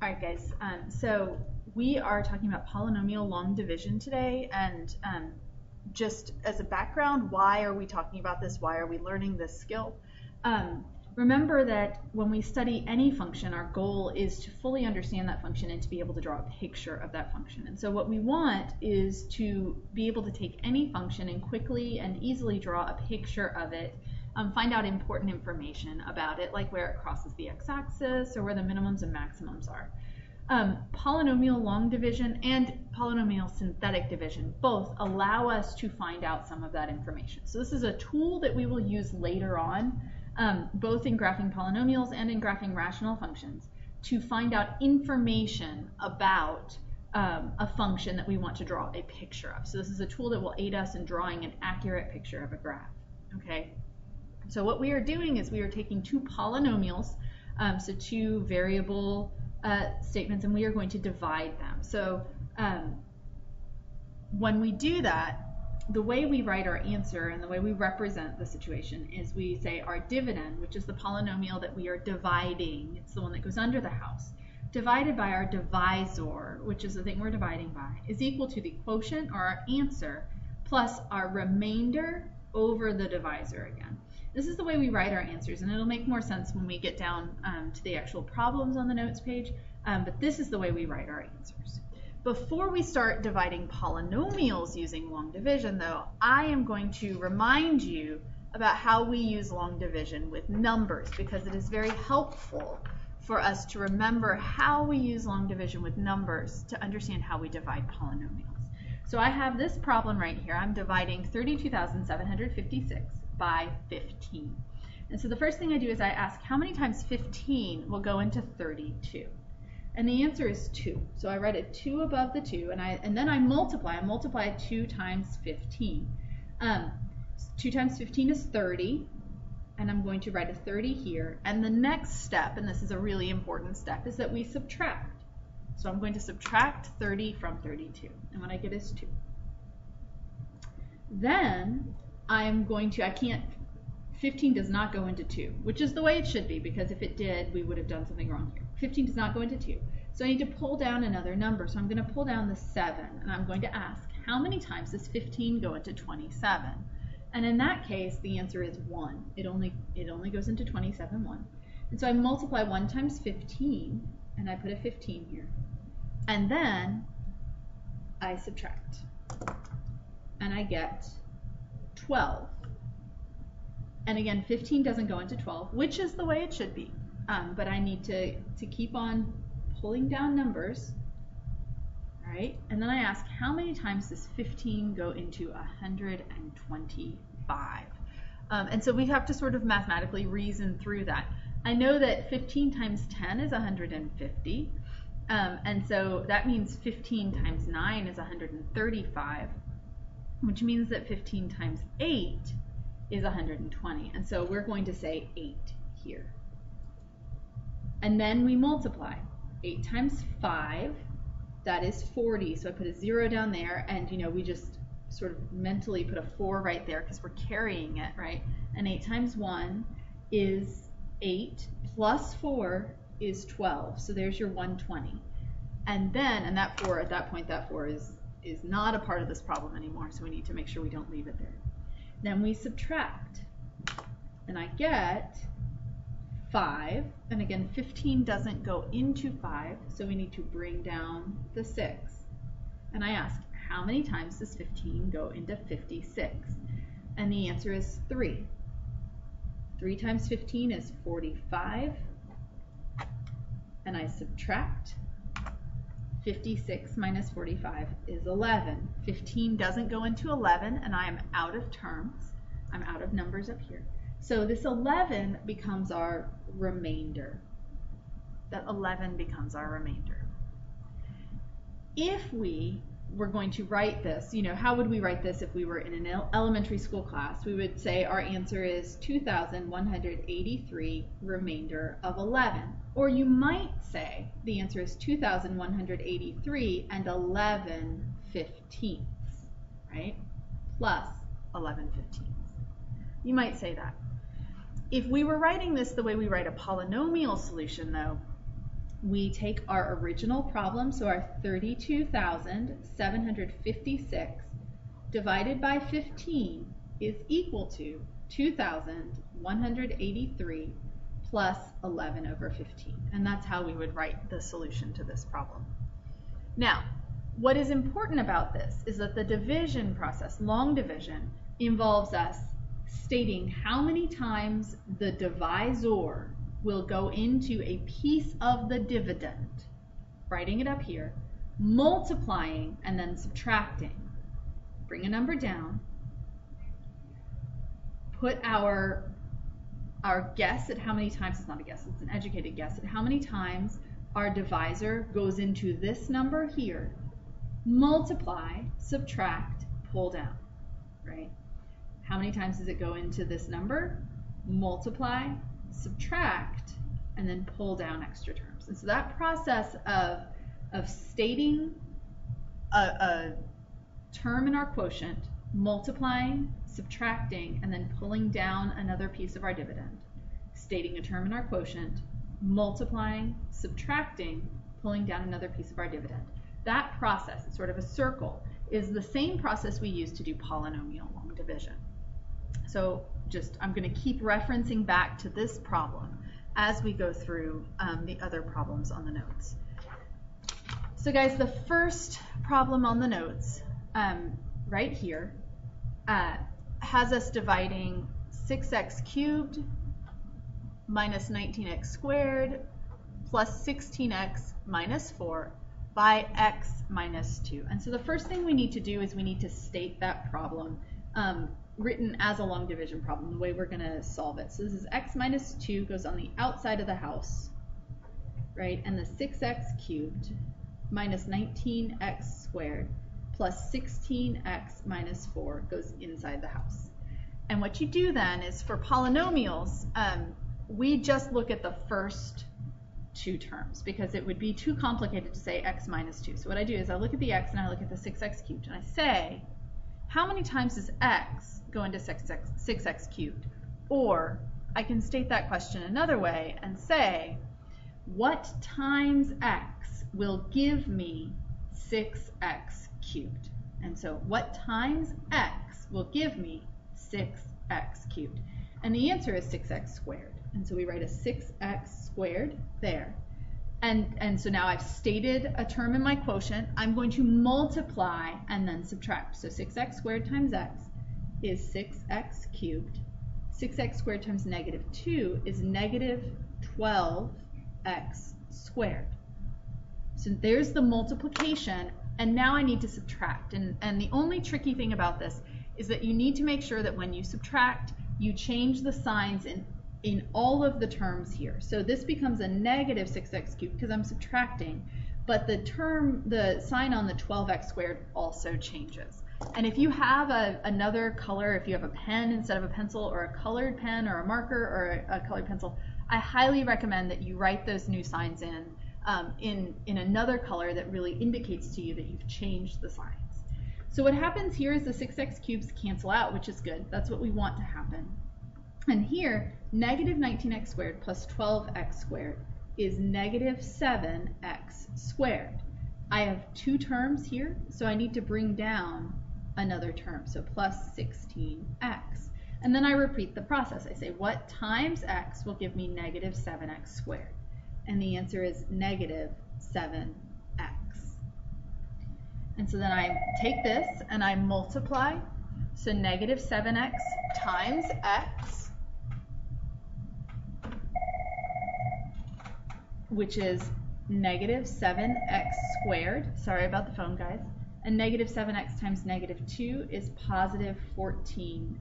All right, guys. So we are talking about polynomial long division today, and just as a background, why are we talking about this? Why are we learning this skill? Remember that when we study any function, our goal is to fully understand that function and to be able to draw a picture of that function. And so what we want is to be able to take any function and quickly and easily draw a picture of it, find out important information about it, like where it crosses the x-axis or where the minimums and maximums are. Polynomial long division and polynomial synthetic division both allow us to find out some of that information. So this is a tool that we will use later on, both in graphing polynomials and in graphing rational functions, to find out information about a function that we want to draw a picture of. So this is a tool that will aid us in drawing an accurate picture of a graph. Okay. So what we are doing is we are taking two polynomials, so two variable statements, and we are going to divide them. So when we do that, the way we write our answer and the way we represent the situation is we say our dividend, which is the polynomial that we are dividing, it's the one that goes under the house, divided by our divisor, which is the thing we're dividing by, is equal to the quotient, or our answer, plus our remainder over the divisor again. This is the way we write our answers, and it'll make more sense when we get down to the actual problems on the notes page, but this is the way we write our answers. Before we start dividing polynomials using long division, though, I am going to remind you about how we use long division with numbers, because it is very helpful for us to remember how we use long division with numbers to understand how we divide polynomials. So I have this problem right here. I'm dividing 32,756 by 15. And so the first thing I do is I ask how many times 15 will go into 32. And the answer is 2. So I write a 2 above the 2, and then I multiply. I multiply 2 times 15. 2 times 15 is 30, and I'm going to write a 30 here. And the next step, and this is a really important step, is that we subtract. So I'm going to subtract 30 from 32, and what I get is 2. Then I'm going to, 15 does not go into 2, which is the way it should be, because if it did, we would have done something wrong here. 15 does not go into 2. So I need to pull down another number. So I'm going to pull down the 7, and I'm going to ask, how many times does 15 go into 27? And in that case, the answer is 1. It only goes into 27 1. And so I multiply 1 times 15, and I put a 15 here. And then I subtract, and I get 12. And again, 15 doesn't go into 12, which is the way it should be. But I need to keep on pulling down numbers, right? And then I ask, how many times does 15 go into 125? And so we have to sort of mathematically reason through that. I know that 15 times 10 is 150. And so that means 15 times 9 is 135, which means that 15 times 8 is 120. And so we're going to say 8 here. And then we multiply. 8 times 5, that is 40. So I put a 0 down there, and we just sort of mentally put a 4 right there because we're carrying it, right? And 8 times 1 is 8, plus 4 is 12. So there's your 120. And then, that 4, at that point, that 4 is not a part of this problem anymore, so we need to make sure we don't leave it there. Then we subtract, and I get 5, and again 15 doesn't go into 5, so we need to bring down the 6. And I ask, how many times does 15 go into 56? And the answer is 3. 3 times 15 is 45, and I subtract. 56 minus 45 is 11. 15 doesn't go into 11, and I am out of terms. I'm out of numbers up here. So this 11 becomes our remainder. That 11 becomes our remainder. If we were going to write this, how would we write this if we were in an elementary school class? We would say our answer is 2,183 remainder of 11. Or you might say the answer is 2,183 and 11 fifteenths, right? Plus 11 fifteenths. You might say that. If we were writing this the way we write a polynomial solution, though, we take our original problem, so our 32,756 divided by 15 is equal to 2,183 plus 11 over 15. And that's how we would write the solution to this problem. Now, what is important about this is that the division process, long division, involves us stating how many times the divisor will go into a piece of the dividend, writing it up here, multiplying and then subtracting. Bring a number down, put our guess at how many times, it's not a guess, it's an educated guess, at how many times our divisor goes into this number here, multiply, subtract, pull down, right? How many times does it go into this number? Multiply, subtract, and then pull down extra terms. And so that process of stating a term in our quotient, multiplying, subtracting, and then pulling down another piece of our dividend, stating a term in our quotient, multiplying, subtracting, pulling down another piece of our dividend. That process, it's sort of a circle, is the same process we use to do polynomial long division. So I'm going to keep referencing back to this problem as we go through the other problems on the notes. So guys, the first problem on the notes right here has us dividing 6x cubed minus 19x squared plus 16x minus 4 by x minus 2. And so the first thing we need to do is we need to state that problem written as a long division problem, the way we're going to solve it. So this is x minus 2 goes on the outside of the house, right? And the 6x cubed minus 19x squared plus 16x minus 4 goes inside the house. And what you do then is, for polynomials, we just look at the first two terms because it would be too complicated to say x minus 2. So what I do is I look at the x and I look at the 6x cubed and I say, how many times does x go into 6x cubed? Or I can state that question another way and say, what times x will give me 6x cubed? And so what times x will give me 6x cubed? And the answer is 6x squared. And so we write a 6x squared there. And so now I've stated a term in my quotient. I'm going to multiply and then subtract. So 6x squared times x is 6x cubed. 6x squared times negative 2 is negative 12x squared. So there's the multiplication, and now I need to subtract. And the only tricky thing about this is that you need to make sure that when you subtract, you change the signs in all of the terms here. So this becomes a negative 6x cubed because I'm subtracting, but the sign on the 12x squared also changes. And if you have another color, if you have a pen instead of a pencil, or a colored pen or a marker or a colored pencil, I highly recommend that you write those new signs in another color that really indicates to you that you've changed the signs. So what happens here is the 6x cubes cancel out, which is good. That's what we want to happen. And here, negative 19x squared plus 12x squared is negative 7x squared. I have two terms here, so I need to bring down another term, so plus 16x. And then I repeat the process. I say, what times x will give me negative 7x squared? And the answer is negative 7x. And so then I take this and I multiply. So negative 7x times x, which is negative 7x squared. Sorry about the phone, guys. And negative 7x times negative 2 is positive 14x.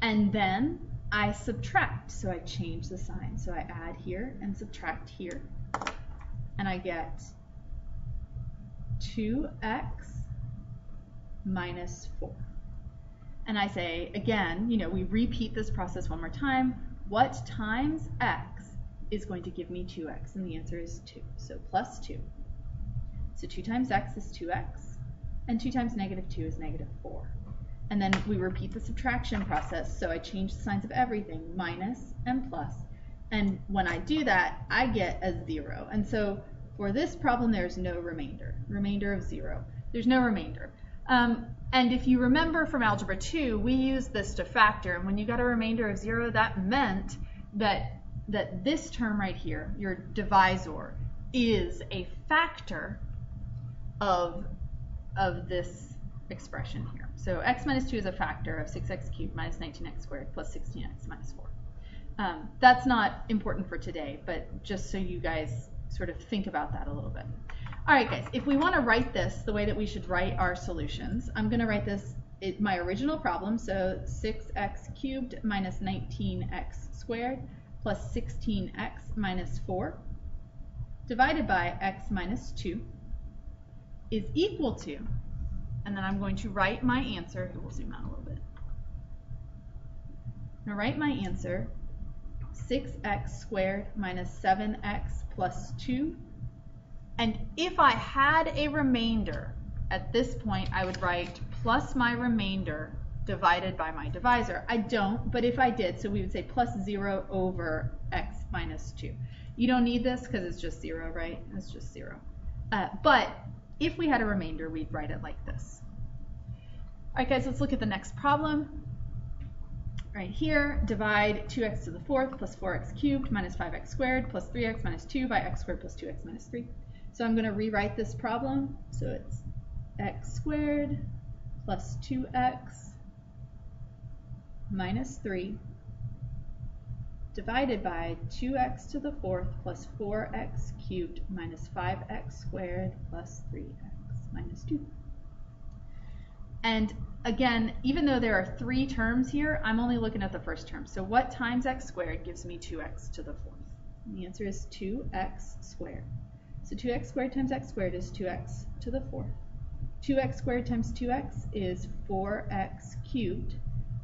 And then I subtract. So I change the sign. So I add here and subtract here. And I get 2x minus 4. And I say, again, we repeat this process one more time. What times x is going to give me 2x? And the answer is 2. So plus 2. So 2 times x is 2x. And 2 times negative 2 is negative 4. And then we repeat the subtraction process. So I change the signs of everything, minus and plus. And when I do that, I get a 0. And so for this problem, there's no remainder. Remainder of 0. There's no remainder. And if you remember from Algebra 2, we used this to factor. And when you got a remainder of 0, that meant that this term right here, your divisor, is a factor of this expression here. So x minus 2 is a factor of 6x cubed minus 19x squared plus 16x minus 4. That's not important for today, but just so you guys sort of think about that a little bit. All right, guys, if we want to write this the way that we should write our solutions, I'm going to write this in my original problem, so 6x cubed minus 19x squared plus 16x minus 4 divided by x minus 2 is equal to, and then I'm going to write my answer. We'll zoom out a little bit. I'm going to write my answer, 6x squared minus 7x plus 2. And if I had a remainder, at this point I would write plus my remainder divided by my divisor. I don't, but if I did, so we would say plus 0 over x minus 2. You don't need this because it's just 0, right? It's just 0. But if we had a remainder, we'd write it like this. All right, guys, let's look at the next problem. Right here, divide 2x to the 4th plus 4x cubed minus 5x squared plus 3x minus 2 by x squared plus 2x minus 3. So I'm going to rewrite this problem. So it's x squared plus 2x minus 3 divided by 2x to the 4th plus 4x cubed minus 5x squared plus 3x minus 2. And again, even though there are 3 terms here, I'm only looking at the first term. So what times x squared gives me 2x to the 4th? And the answer is 2x squared. So 2x squared times x squared is 2x to the 4th. 2x squared times 2x is 4x cubed.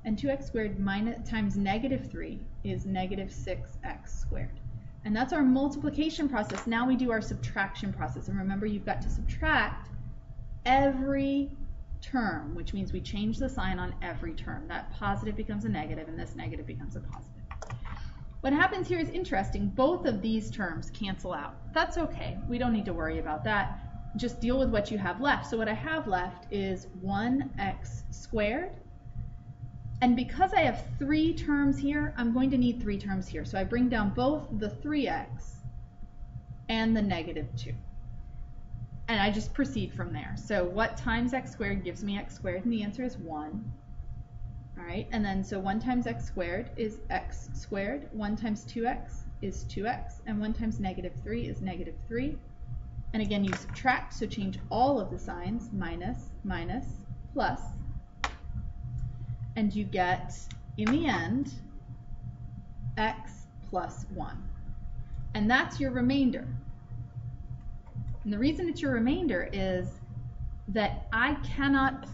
And 2x squared times negative 3 is negative 6x squared. And that's our multiplication process. Now we do our subtraction process. And remember, you've got to subtract every term, which means we change the sign on every term. That positive becomes a negative, and this negative becomes a positive. What happens here is interesting. Both of these terms cancel out. That's okay. We don't need to worry about that. Just deal with what you have left. So what I have left is 1x squared. And because I have 3 terms here, I'm going to need 3 terms here. So I bring down both the 3x and the negative 2. And I just proceed from there. So what times x squared gives me x squared? And the answer is 1. All right, and then so 1 times x squared is x squared. 1 times 2x is 2x. And 1 times negative 3 is negative 3. And again, you subtract, so change all of the signs, minus, minus, plus. And you get, in the end, x plus 1. And that's your remainder. And the reason it's your remainder is that I can't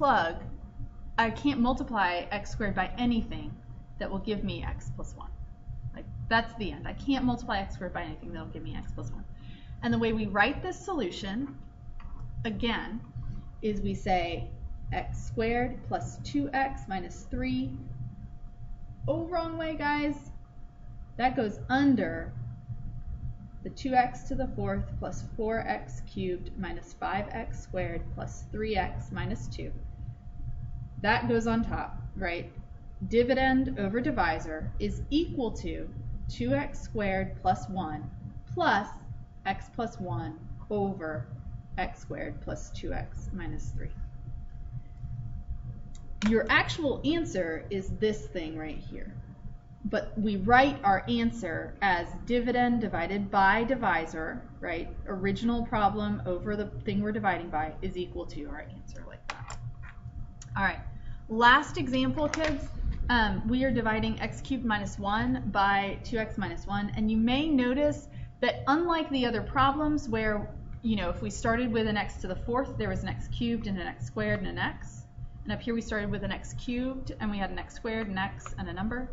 multiply x squared by anything that will give me x plus 1. Like, that's the end. I can't multiply x squared by anything that will give me x plus 1. And the way we write this solution, again, is we say x squared plus 2x minus 3. Oh, wrong way, guys. That goes under the 2x to the 4th plus 4x cubed minus 5x squared plus 3x minus 2. That goes on top, right? Dividend over divisor is equal to 2x squared plus 1 plus x plus 1 over x squared plus 2x minus 3. Your actual answer is this thing right here. But we write our answer as dividend divided by divisor, right? Original problem over the thing we're dividing by is equal to our answer, like that. All right, last example, kids. We are dividing x cubed minus 1 by 2x minus 1. And you may notice that unlike the other problems where, you know, if we started with an x to the 4th, there was an x cubed and an x squared and an x. And up here we started with an x cubed and we had an x squared, an x, and a number.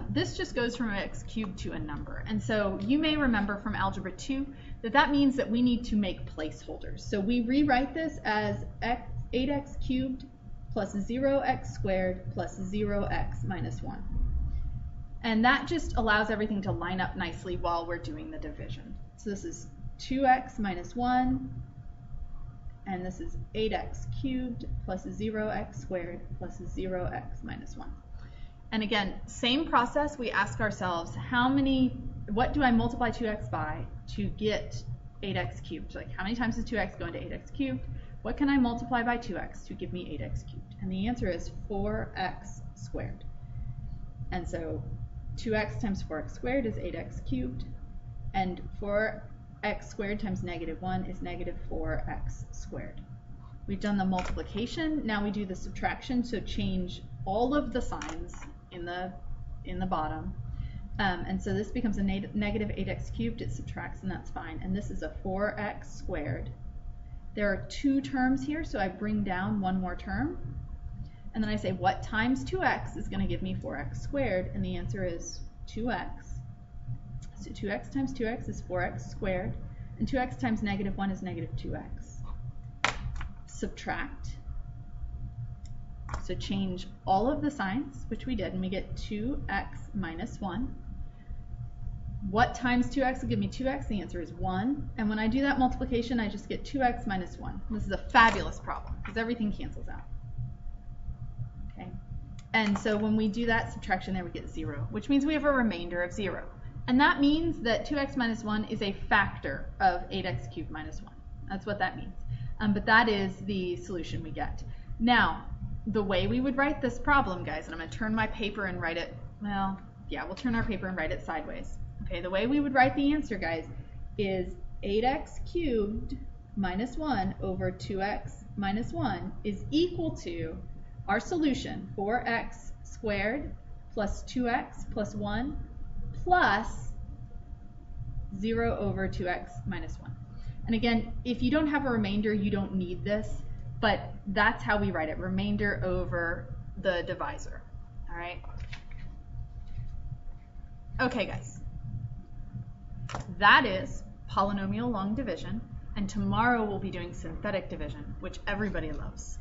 This just goes from x cubed to a number. And so you may remember from Algebra 2 that that means that we need to make placeholders. So we rewrite this as 8x cubed plus 0x squared plus 0x minus 1. And that just allows everything to line up nicely while we're doing the division. So this is 2x minus 1, and this is 8x cubed plus 0x squared plus 0x minus 1. And again, same process, we ask ourselves, what do I multiply 2x by to get 8x cubed? Like, how many times does 2x go into 8x cubed? What can I multiply by 2x to give me 8x cubed? And the answer is 4x squared. And so 2x times 4x squared is 8x cubed, and 4x squared times negative 1 is negative 4x squared. We've done the multiplication, now we do the subtraction, so change all of the signs in the bottom. And so this becomes a negative 8x cubed, it subtracts and that's fine. And this is a 4x squared. There are two terms here, so I bring down one more term. And then I say, what times 2x is going to give me 4x squared? And the answer is 2x. So 2x times 2x is 4x squared. And 2x times negative 1 is negative 2x. Subtract. So change all of the signs, which we did, and we get 2x minus 1. What times 2x will give me 2x? The answer is 1. And when I do that multiplication, I just get 2x minus 1. This is a fabulous problem because everything cancels out. Okay. And so when we do that subtraction there, we get 0, which means we have a remainder of 0. And that means that 2x minus 1 is a factor of 8x cubed minus 1. That's what that means. But that is the solution we get. Now, the way we would write this problem, guys, and I'm going to turn my paper and write it, well, yeah, we'll turn our paper and write it sideways. Okay, the way we would write the answer, guys, is 8x cubed minus 1 over 2x minus 1 is equal to our solution, 4x squared plus 2x plus 1 plus 0 over 2x minus 1. And again, if you don't have a remainder, you don't need this, but that's how we write it, remainder over the divisor. All right? Okay, guys. That is polynomial long division, and tomorrow we'll be doing synthetic division, which everybody loves.